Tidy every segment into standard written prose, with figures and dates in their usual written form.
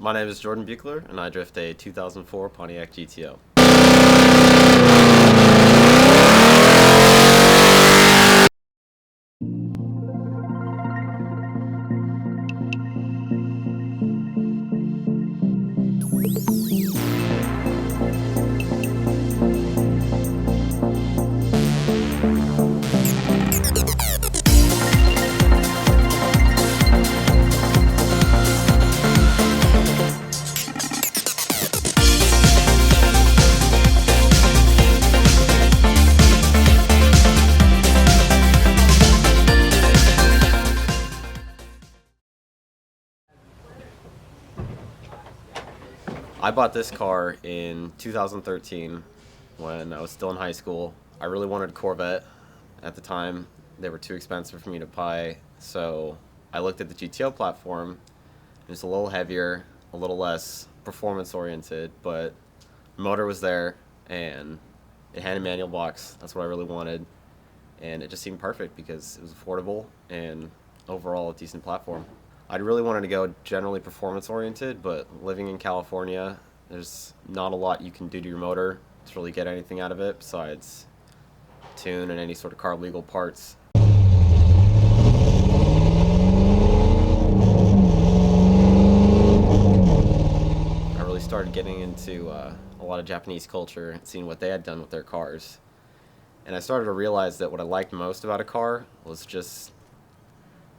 My name is Jordan Buechler, and I drift a 2004 Pontiac GTO. I bought this car in 2013 when I was still in high school. I really wanted a Corvette at the time. They were too expensive for me to buy, so I looked at the GTO platform. It's a little heavier, a little less performance oriented, but the motor was there and it had a manual box. That's what I really wanted, and it just seemed perfect because it was affordable and overall a decent platform. I really wanted to go generally performance oriented, but living in California, there's not a lot you can do to your motor to really get anything out of it besides tune and any sort of carb legal parts. I really started getting into a lot of Japanese culture and seeing what they had done with their cars. And I started to realize that what I liked most about a car was just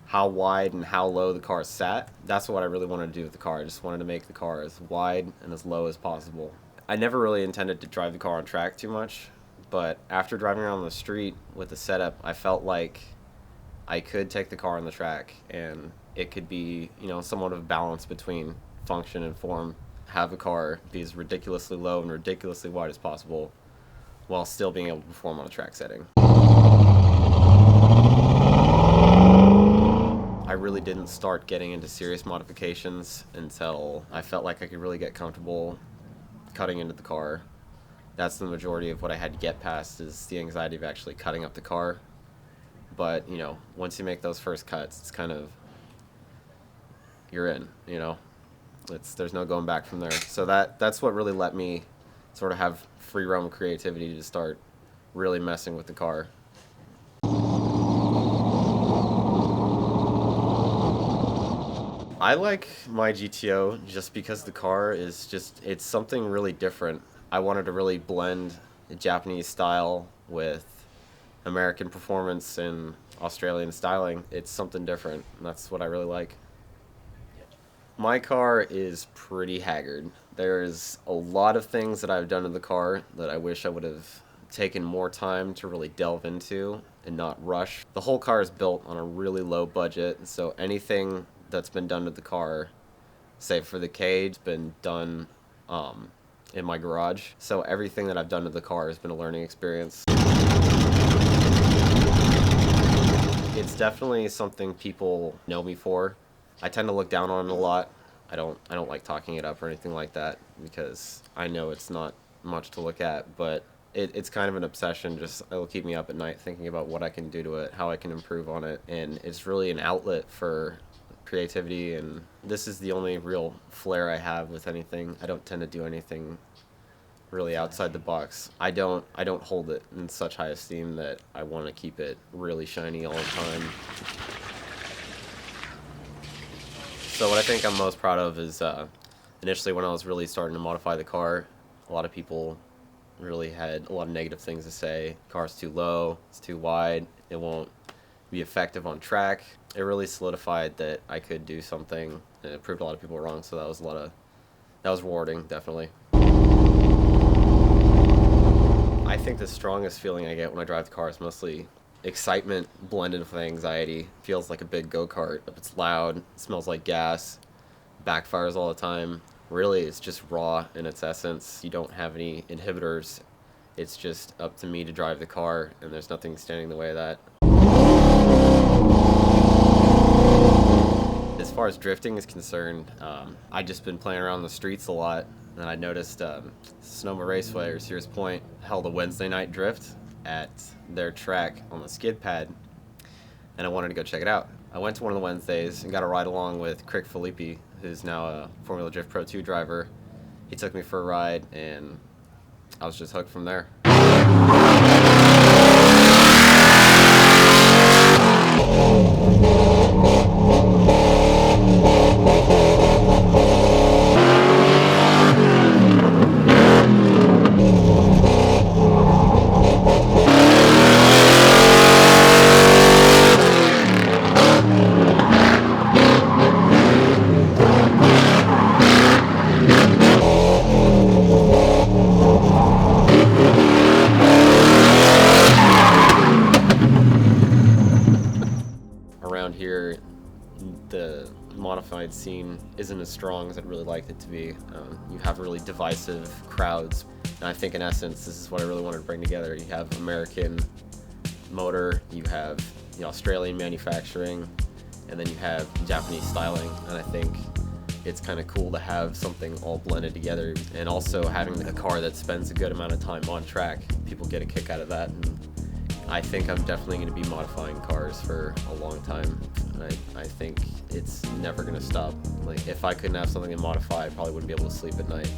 how wide and how low the car sat. That's what I really wanted to do with the car. I just wanted to make the car as wide and as low as possible. I never really intended to drive the car on track too much, but after driving around the street with the setup, I felt like I could take the car on the track and it could be, somewhat of a balance between function and form. Have the car be as ridiculously low and ridiculously wide as possible while still being able to perform on a track setting. I really didn't start getting into serious modifications until I felt like I could really get comfortable cutting into the car. That's the majority of what I had to get past, is the anxiety of actually cutting up the car. But, once you make those first cuts, it's kind of, you're in, there's no going back from there. So that's what really let me sort of have free roam creativity to start really messing with the car. I like my GTO just because the car is it's something really different. I wanted to really blend the Japanese style with American performance and Australian styling. It's something different, and that's what I really like. My car is pretty haggard. There's a lot of things that I've done to the car that I wish I would have taken more time to really delve into and not rush. The whole car is built on a really low budget, so anything that's been done to the car, save for the cage, been done in my garage. So everything that I've done to the car has been a learning experience. It's definitely something people know me for. I tend to look down on it a lot. I don't like talking it up or anything like that because I know it's not much to look at, but it's kind of an obsession. It'll keep me up at night thinking about what I can do to it, how I can improve on it, and it's really an outlet for creativity, and this is the only real flair I have with anything. I don't tend to do anything really outside the box. I don't hold it in such high esteem that I want to keep it really shiny all the time. So what I think I'm most proud of is initially when I was really starting to modify the car, a lot of people really had a lot of negative things to say. The car's too low, it's too wide, it won't be effective on track. It really solidified that I could do something, and it proved a lot of people wrong, so that was rewarding, definitely. I think the strongest feeling I get when I drive the car is mostly excitement blended with anxiety. It feels like a big go-kart. It's loud, it smells like gas, backfires all the time. Really, it's just raw in its essence. You don't have any inhibitors. It's just up to me to drive the car, and there's nothing standing in the way of that. As far as drifting is concerned, I've just been playing around the streets a lot, and I noticed Sonoma Raceway or Sears Point held a Wednesday night drift at their track on the skid pad, and I wanted to go check it out. I went to one of the Wednesdays and got a ride along with Crick Filippi, who's now a Formula Drift Pro 2 driver. He took me for a ride, and I was just hooked from there. Around here, the modified scene isn't as strong as I'd really like it to be. You have really divisive crowds, and I think in essence this is what I really wanted to bring together. You have American motor, you have the Australian manufacturing, and then you have Japanese styling, and I think it's kind of cool to have something all blended together, and also having a car that spends a good amount of time on track. People get a kick out of that, and I think I'm definitely going to be modifying cars for a long time. I think it's never going to stop. Like, if I couldn't have something to modify, I probably wouldn't be able to sleep at night.